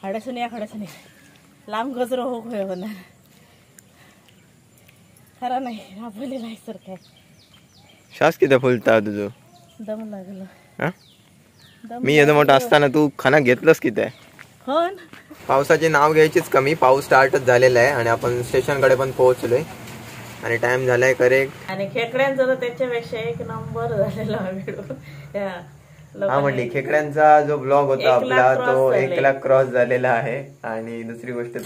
हाडसून या खडसून लांब गजरो हो होणार खरा नाही राबवली नाही सर काय श्वास किती फुलता तुझं दम लागलं हा मी एवढं मोठं असताना तू खाना घेतलंस किती हो पावसाचे नाव घ्यायचीच कमी पाऊस स्टार्टच झालेला आहे आणि आपण स्टेशन कडे पण पोहोचलोय आणि टाइम झालाय करेक्ट आणि खेकड्यांचा तर त्याच्यापेक्षा एक नंबर झालेला व्हिडिओ हा म्हणली खेकड्यांचा जो ब्लॉग होता आपला तो 1,00,000 क्रॉस झालेला आहे आणि दुसरी गोष्ट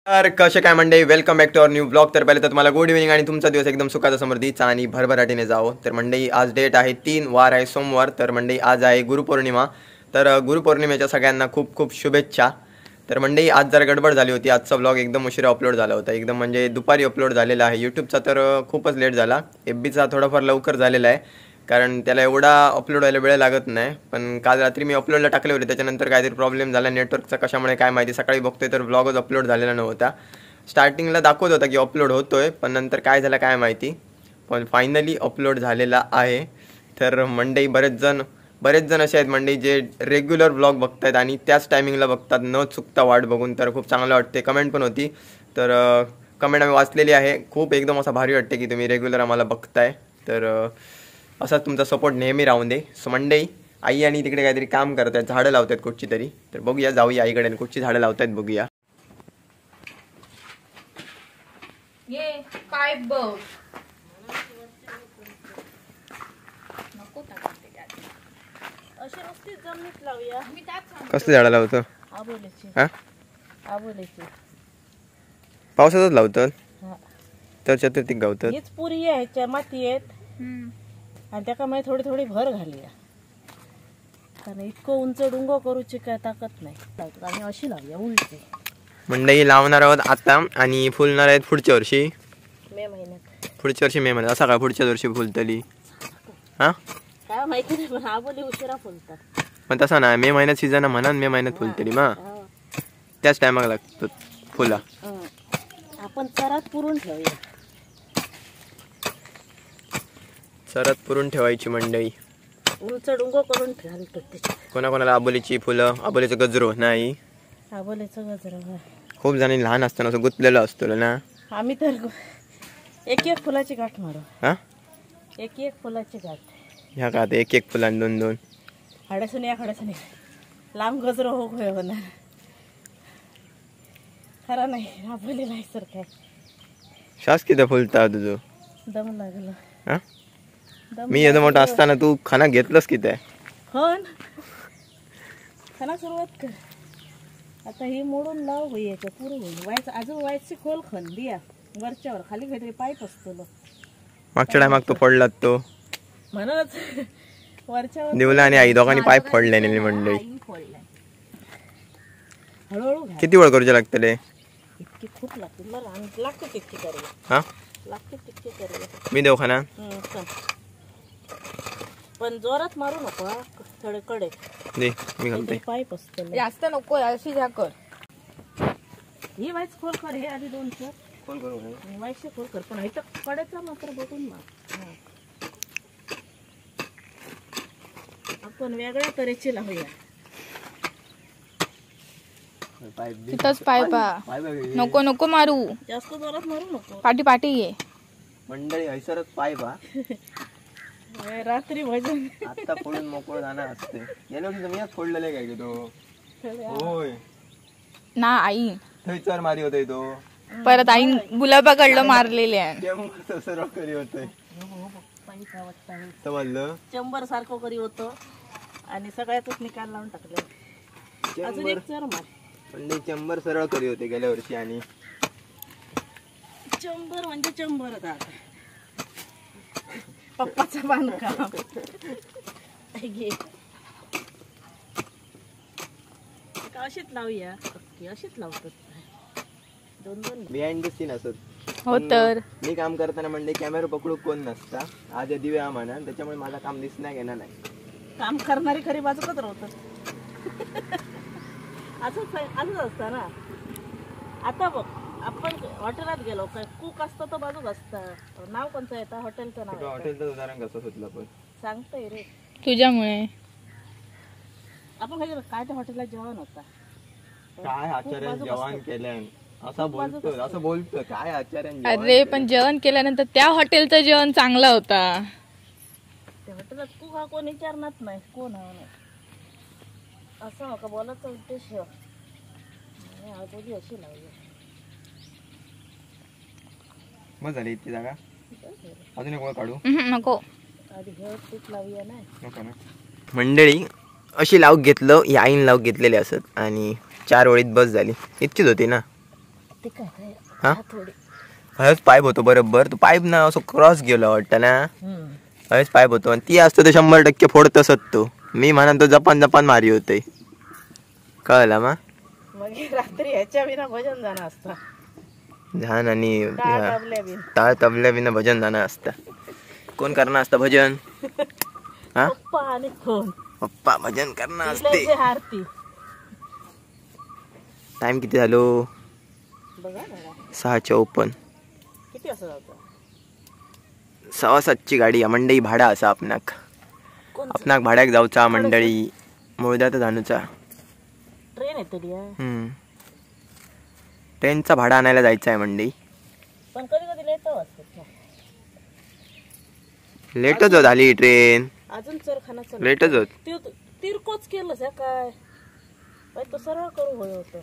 तर कसे काय मंडळी welcome back to our new blog. तर पहिले तर तुम्हाला गुड इव्हनिंग आणि तुमचा दिवस एकदम सुखाचा समृद्धीचा आणि भरभराटीने जावो. तर मंडळी आज डेट आहे 3 वार आहे सोमवार. तर मंडळी आज आहे गुरुपौर्णिमा. तर गुरुपौर्णिमेच्या सगळ्यांना खूप खूप शुभेच्छा. तर मंडळी आज जरा गडबड झाली होती. आजचा ब्लॉग एकदम उशिरा अपलोड झाला होता एकदम म्हणजे दुपारी अपलोड झालेला आहे. यूट्यूबचा तर खूपच लेट झाला. FBचा थोडाफार लवकर झालेला आहे कारण त्याला एवढा अपलोड व्हायला वेळ लागत नाही. पण काल रात्री मी अपलोडला टाकले होते त्याच्यानंतर काहीतरी प्रॉब्लेम झाला नेटवर्कचा कशामुळे काय माहिती. सकाळी बघतोय तर ब्लॉगच अपलोड झालेला नव्हता. स्टार्टिंगला दाखवत होता की अपलोड होतोय पण नंतर काय झालं काय माहिती. पण फायनली अपलोड झालेला आहे. तर मंडळी बरेच जण असे आहेत मंडळी जे रेग्युलर ब्लॉग बघतायत आणि त्याच टायमिंगला बघतात न चुकता वाट बघून. तर खूप चांगलं वाटते. कमेंट पण होती तर कमेंट आम्ही वाचलेली आहे. खूप एकदम असं भारी वाटते की तुम्ही रेग्युलर आम्हाला बघताय. तर असाच तुमचा सपोर्ट नेहमी राहून दे. सो मंडळी आई आणि तिकडे काहीतरी काम करत आहेत झाडं लावतात कुठची तरी. तर बघूया जाऊया आईकडे कुठची झाडं लावतात बघूया. ये पाईप बघ नको अशी नुसती जमिनीत लावूया. कसली झाडं लावतो हा आबोलीची पावसातच लावतात तर चतुर्थीक गावतात. हीच पुरी आहे माती आहेत आणि त्याका माहिती थोडी थोडी भर घाली कारण इतकं उंच डुंगो करूची काय ताकद नाही आणि अशी लावूया उलटी. मंडई लावणार आहोत आता आणि फुलणार आहेत पुढच्या वर्षी मे महिन्यात. पुढच्या वर्षी मे महिन्यात असा का पुढच्या वर्षी फुलतली हा काय माहिती नाही पण आबोली उशिरा फुलतात. पण तसा ना मे महिन्यात सीझन म्हणून मे महिन्यात फुलतली मा त्याच टायमाला लागतो फुला. आपण चरात पुरून ठेवूया. चरात पुरून ठेवायची मंडई उंच डुंगो करून घालतो त्याच्यात. कोणाकोणाला आबोलीची फुलं आबोलीचं गजरो नाही आबोलीचं गजरा खूप जणी लहान असताना असं गुंतलेलं असतो ना. आम्ही तर एक एक फुलाची गाठ मारू. हा एक एक फुलाची गाठ ह्या का एक एक फुलां दोन दोन हाडसून या खडसून लांब गजरो हो होणार खरा नाही राबवली नाही सर काय. श्वास किती फुलता तुझं दम लागलं हा मी एवढं मोठं असताना तू खाना घेतलंस किती हो खाना सुरुवात कर. आता ही मोडून लाव होई पुरं होईल व्हायचं अजून व्हायची खोल खण दिया वरच्यावर खाली काहीतरी पाईप असतो मागच्या टायमाग तो फोडलात तो म्हणूनच वरच्यावर दिवला आणि आई दोघांनी पाईप फोडले नाही मंडळी. हळूहळू किती वेळ करूचे लागतले इतकी खूप लागते मला लागते तितकी करूया. हा लागते तितकी करूया. मी देऊ खाना पण जोरात मारू नको थोडे कडे दे मी घालते. पाईप असतो जास्त नको अशी झाकर ही वाईच खोल कर. हे आधी दोन सर खोल करू वाईचे खोल कर पण इथं कडेचा मात्र बघून मार. आपण वेगळ्या तऱ्हेची लावूया. तिथंच पायपा नको नको मारू जास्त जोरात मारू नको. पाठी पाठी ये मंडळी हैसरच पाईप हा रात्री भजन आता फोडून मोकळ जाणार असते. गेलो की तुम्ही फोडलेले काय की तो होय ना आई थैचर मारी होतोय तो परत आई गुलाबाकडलं मारलेले आहे. सरळ करी होतोय समजलं. चंबर सारखं करी होतं आणि सगळ्यातच निकाल लावून टाकले. अजून एक चर मार मंडळी चंबर सरळ करी होते गेल्या वर्षी आणि चंबर म्हणजे चंबर पप्पाचा बांधकाम अशीच लावूया. अशीच लावतात दोन दोन बिहाइंड द सीन असत हो. तर मी काम करताना म्हणजे कॅमेरा पकडू कोण नसता. आज दिवे म्हणा त्याच्यामुळे माझा काम दिसण्या घेणार नाही. काम करणारी खरी बाजूकच राहतात असंच असतं ना. आता बघ आपण हॉटेलात गेलो काय कुक असतं तर बाजूक असतं. नाव कोणतं येतं हॉटेलचं नाव हॉटेलचं उदाहरण कसं सुचलं पण सांगतोय रे तुझ्यामुळे आपण काय त्या हॉटेलला जेवण होता काय आचार्य जेवण केलं असं बोलतो काय आचार्य अरे पण जेवण केल्यानंतर त्या हॉटेलचं जेवण चांगलं होता. त्या हॉटेलात कुक हा कोण विचारणार नाही कोण हा नाही असं हो का बोलायचा उद्देश आगोदी अशी लावली. मग झाली इतकी जागा अजून एक काढू नको. आधी हे पीठ लावूया नाही नको ना. मंडळी अशी लावूक घेतलं ही आईन लावूक घेतलेली असत आणि 4 ओळीत बस झाली इतकीच होती ना. ते काय हा थोडी हळच पाईप होतो बरोबर तो पाईप ना असं क्रॉस गेलो वाटतं ना. हळच पाईप होतो आणि ती असतं तर 100% फोडतच तो. मी म्हणा तो जपान मारी होते कळला मा. मग रात्री ह्याच्या विना भजन जाणं असतं. झान आणि टाळ टाळ तबल्या बिना भजन जाणं असतं. कोण करणार असतं भजन हा पप्पा आणि कोण पप्पा भजन करणार असते. इकडे आरती टाइम किती झालो बघा बघा 6:54. किती वाजता जातो 6:07ची गाडी मंडई भाडा असा आपणाक भाड्याक जाऊचा मंडळी मुळद्यात जाणूचा. ट्रेन येते ट्रेनचा भाडा आणायला जायचा आहे मंडई. पण कधी कधी लेट वाजतात लेटच होत आली ट्रेन अजून चरखाना लेटच होत. तिरकोच केलं काय तो सरळ करू होय होतं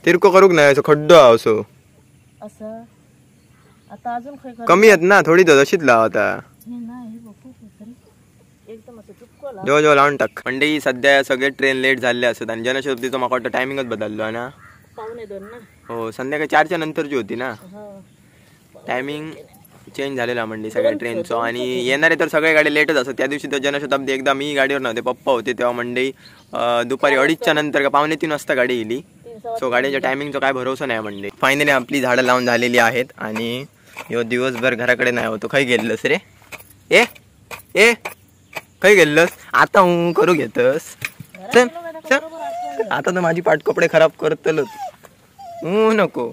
तिरको करूक नाही असं खड्डो असो असं आता अजून काय कमी आहेत ना थोडी तशीच लावता एकदम असं चुपकोला जो लावून टाक. मंडई सध्या सगळे ट्रेन लेट झाले असत आणि जनशताब्दीचा मला वाटतं टायमिंगच बदललो ना. 1:45 ना हो संध्याकाळी 4च्या नंतरची होती ना. टायमिंग चेंज झालेला मंडई सगळ्या ट्रेनचं आणि येणारे तर सगळे गाडी लेटच असत. त्या दिवशी तर जनशताब्दी एकदा मी गाडीवर नव्हते पप्पा होते तेव्हा मंडई दुपारी 2:30च्या नंतर का 2:45 वाजता गाडी येली. सो गाडीच्या टायमिंगचा काय भरोसा नाही मंडई. फायनली आपली झाडं लावून झालेली आहेत आणि ह्यो दिवसभर घराकडे नाही होतो. खै गेलस रे ए ए खै गेलस आता हूं करू घेतस आता तर माझी पाठ कपडे खराब करतलच नको.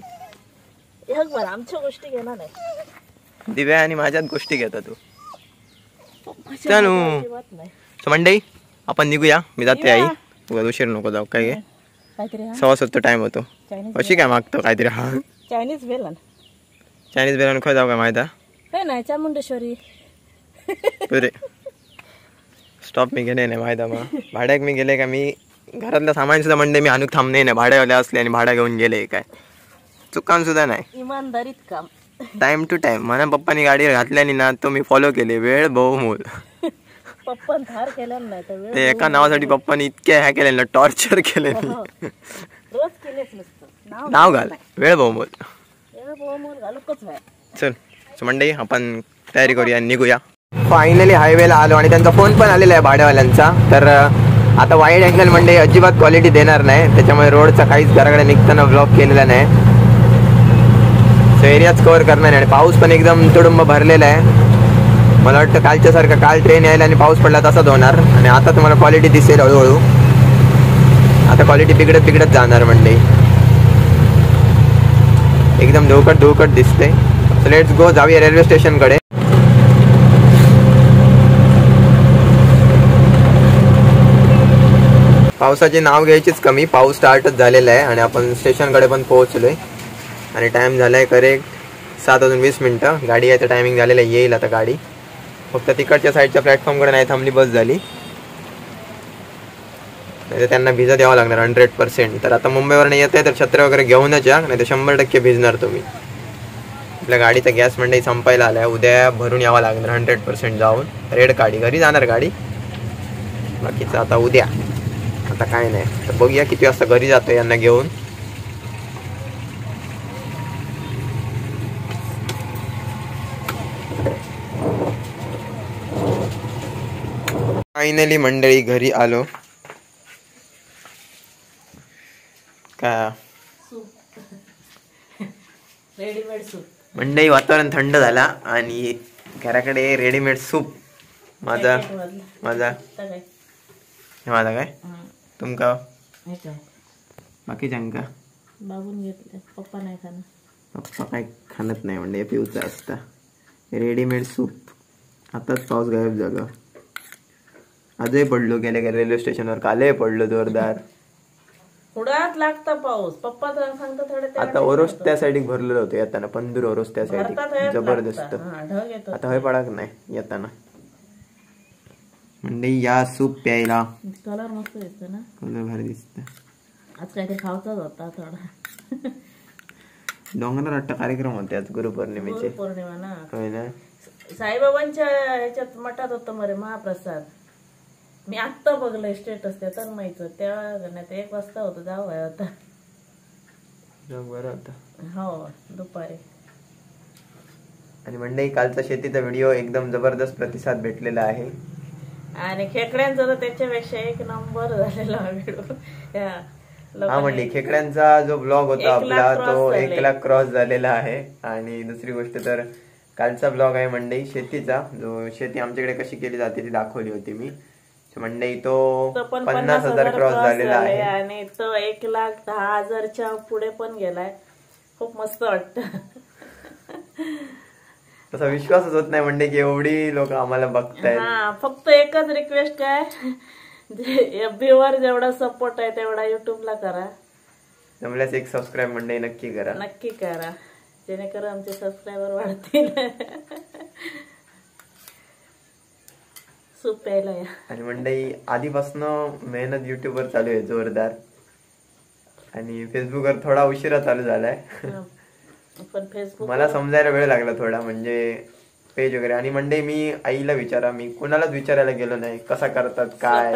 आमच्या गोष्टी घेणार नाही दिव्या आणि माझ्याच गोष्टी घेता तू. चलो मंडई आपण निघूया. मी जाते आई तुला उशीर नको जाऊ काय गे 6:15 टाइम होतो. अशी काय मागतो काहीतरी हा चायनीज बेलन चायनीज बेलन खय जाऊ काय माहिती काय नाही चामुंडेश्वरी अरे स्टॉप मी गेले नाही माहिती मग भाड्याक मी गेले का मी घरातलं सामान सुद्धा मंडई मी आणूक थांबणे नाही. भाड्यावाले असले आणि भाड्या घेऊन गेले काय चुकान सुद्धा नाही. इमानदारीत काम टाइम टू टाइम म्हणा पप्पानी गाडीवर घातल्याने ना तो मी फॉलो केले वेळ बहुमूल. पप्पा धार केलं नाही तर ते एका नावासाठी पप्पानी इतके ह्या केले ना टॉर्चर केले रोज केलेच नसतं नाव घाल वेळ बहुमूल. घालूकच नाही. चल मंडई आपण तयारी करूया निघूया. फायनली हायवेला आलो आणि त्यांचा फोन पण आलेला आहे भाड्यावाल्यांचा. तर आता वाईड अँगल मंडई अजिबात क्वालिटी देणार नाही त्याच्यामुळे रोडचा काहीच घराकडे निघताना ब्लॉक केलेला नाही. सो एरियाच कव्हर करणार नाही आणि पाऊस पण एकदम तुडुंब भरलेला आहे. मला वाटतं कालच्यासारखं काल ट्रेन यायला आणि पाऊस पडला तसाच होणार आणि आता तुम्हाला क्वालिटी दिसेल हळूहळू. आता क्वालिटी बिघडत जाणार मंडई एकदम धोकट दिसते. सो लेट्स गो जाऊया रेल्वे स्टेशनकडे. पावसाचे नाव घ्यायचीच कमी पाऊस स्टार्टच झालेला आहे आणि आपण स्टेशनकडे पण पोहोचलोय आणि टाइम झालाय करेक्ट 7:20. गाडी यायचं टायमिंग झालेलं येईल आता गाडी. फक्त तिकडच्या साईडच्या प्लॅटफॉर्मकडे नाही थांबली बस झाली नाही तर त्यांना भिजा द्यावं लागणार 100%. तर आता मुंबईवर नाही येत आहे तर छत्र वगैरे घेऊनच या नाही तर 100% भिजणार तुम्ही. आपल्या गाडीचा गॅस मंडई संपायला आलाय उद्या भरून यावं लागणार 100% जाऊन रेड काढी घरी जाणार गाडी. बाकीचं आता उद्या आता काय नाही तर बघूया किती वाजता घरी जातो यांना घेऊन. फायनली मंडळी घरी आलो. का रेडीमेड सूप मंडई वातावरण थंड झाला आणि घराकडे रेडीमेड सूप. माझा काय तुमका बाकीच्यांका बाबून घेतले पप्पा नाही खाणं. पप्पा काय खाणत नाही म्हणजे पिऊचा असता रेडीमेड सूप. आताच पाऊस गायब झाला आजही पडलो गेल्या रेल्वे स्टेशनवर, कालही पडलो जोरदार. थोडाच लागता पाऊस. पप्पा तर सांगता थोडे ते आता ओरोस त्या साईडीक भरलेलं होतं येताना, पंधर ओरोस त्या भरतात साईडीक हेच जबरदस्त. लागता. हा, ढग येतो. आता हय पडाक नाही येताना. म्हणजे या सूप प्यायला कलर मस्त दिसतो ना. कलर भारी दिसत. आज काय ते खावचाच होता थोडा. डोंगरावर वाटतं कार्यक्रम होते आज गुरुपौर्णिमेचे. पौर्णिमा ना. होय ना. साईबाबांच्या ह्याच्यात मठात होतं मरे महाप्रसाद. मी आत्ता बघलंय स्टेटस त्या तन्मयचं. तेव्हा नाही ते 1 वाजता होतं, जाऊ आहे होता. बरं होतं. हो दुपारी. आणि मंडई कालचा शेतीचा व्हिडिओ एकदम जबरदस्त प्रतिसाद भेटलेला आहे. आणि खेकड्यांचा तर त्याच्यापेक्षा 1 नंबर झालेला व्हिडिओ. हा म्हणजे खेकड्यांचा जो ब्लॉग होता 1 लाख आपला तो क्रॉस 1 लाख क्रॉस झालेला आहे. आणि दुसरी गोष्ट तर कालचा ब्लॉग आहे मंडई शेतीचा, जो शेती आमच्याकडे कशी केली जाते ती दाखवली होती मी. मंडई तो 50,000 क्रॉस झालेला आहे. आणि तो 1,10,000च्या पुढे पण गेलाय. खूप मस्त वाटत. तसा विश्वासच होत नाही म्हणजे की एवढी लोक आम्हाला बघतायत. हा, फक्त एकच रिक्वेस्ट काय, FB वर जेवढा सपोर्ट आहे तेवढा युट्यूबला करा. जमल्यास 1 सबस्क्राईब मंडई नक्की करा. नक्की करा, जेणेकरून आमचे सबस्क्रायबर वाढतील. सूप प्यायला या. आणि मंडई आधीपासून मेहनत युट्यूबवर चालू आहे जोरदार. आणि फेसबुकवर थोडा उशिरा चालू झालाय. पण फेसबुक मला समजायला वेळ लागला थोडा, म्हणजे पेज वगैरे. आणि मंडई मी आईला विचारा, मी कोणालाच विचारायला गेलो नाही कसा करतात काय.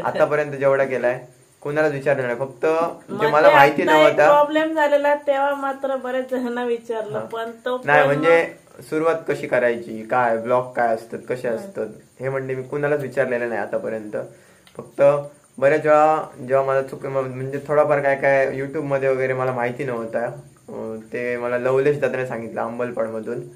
आतापर्यंत जेवढा केलाय कोणालाच विचारलं नाही. फक्त जे मला माहिती नव्हता प्रॉब्लेम झालेला तेव्हा मात्र बरेच जणांना विचारलं, पण तो नाही म्हणजे सुरुवात कशी करायची, काय ब्लॉग काय असतात, कसे असतात हे म्हणजे मी कुणालाच विचारलेलं नाही आतापर्यंत. फक्त बऱ्याच वेळा जेव्हा मला चुक म्हणजे थोडाफार काय काय युट्यूब मध्ये वगैरे मला माहिती नव्हता, ते मला लवलेश दादाने सांगितलं अंबलपाड मधून.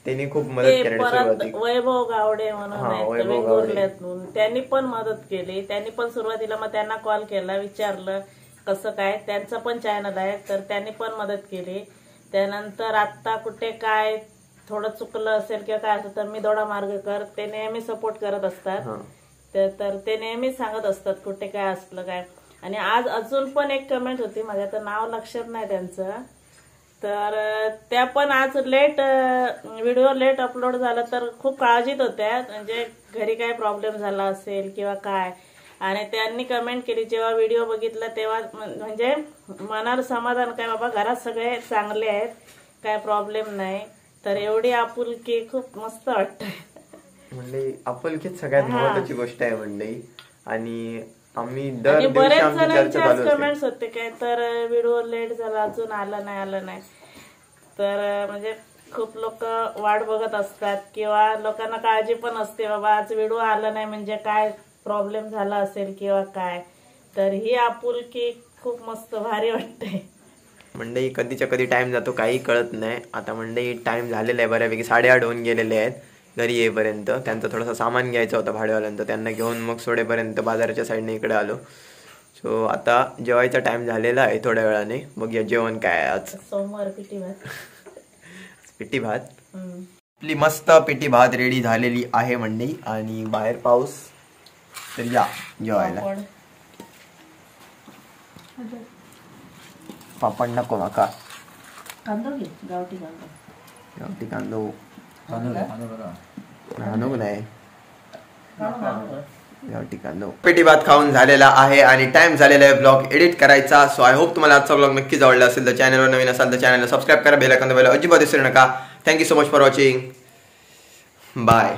त्यांनी खूप मदत केली सुरुवातीला. वैभव गावडे म्हणून त्यांनी पण मदत केली. त्यांनी पण सुरुवातीला मग त्यांना कॉल केला, विचारलं कसं काय. त्यांचं पण चॅनल आहे तर त्यांनी पण मदत केली. त्यानंतर आता कुठे काय थोडं चुकलं असेल किंवा काय असेल तर मी दोडा मार्गकर ते नेहमी सपोर्ट करत असतात. तर ते नेहमी सांगत असतात कुठे काय असलं काय. आणि आज अजून पण एक कमेंट होती, माझ्या तर नाव लक्षात नाही त्यांचं, तर त्या पण आज व्हिडिओ लेट अपलोड झाला तर खूप काळजीत होत्या, म्हणजे घरी काय प्रॉब्लेम झाला असेल किंवा काय. आणि त्यांनी कमेंट केली, जेव्हा व्हिडिओ बघितला तेव्हा म्हणजे मनाला समाधान काय, बाबा घरात सगळे चांगले आहेत, काय प्रॉब्लेम नाही. तर एवढी आपुलकी खूप मस्त वाटत. म्हणजे आपुलकीच सगळ्यात महत्वाची गोष्ट आहे मंडळी. आणि आम्ही दर दिवशी बरेच आमची चर्चा जणांचे चालू कमेंट्स होते काय, तर व्हिडिओ लेट झाला, अजून आला नाही. तर म्हणजे खूप लोक वाट बघत असतात किंवा लोकांना काळजी पण असते, बाबा आज व्हिडिओ आला नाही म्हणजे काय प्रॉब्लेम झाला असेल किंवा काय. तर ही आपुलकी खूप मस्त भारी वाटते. मंडई कधीच्या कधी टाइम जातो काही कळत नाही. आता मंडई टाइम झालेला आहे बऱ्यापैकी, 8:30 होऊन गेलेले आहेत घरी येईपर्यंत. त्यांचं थोडंसं सामान घ्यायचं होतं भाडेवाल्यांचं, त्यांना घेऊन मग सोडेपर्यंत बाजाराच्या साईडने इकडे आलो. सो आता जेवायचा टाइम झालेला आहे थोड्या वेळाने. बघूया जेवण काय आज. सोमवार पिठी भात. पिठी भात आपली मस्त पिठी भात रेडी झालेली आहे मंडई. आणि बाहेर पाऊस, तर या जेवायला. पापड नको माका. कांदो घे, गावठी कांदो. गावठी कांदो नको नाही, गावठी कांदो. पेटी भात खाऊन झालेला आहे आणि टाइम झालेला आहे ब्लॉग एडिट करायचा. सो आय होप तुम्हाला आजचा ब्लॉग नक्कीच आवडला असेल. तर चॅनलवर नवीन असाल तर चॅनलला सबस्क्राईब करा, बेल आयकॉन दाबायला अजिबात विसरू नका. Thank you so much for watching. Bye.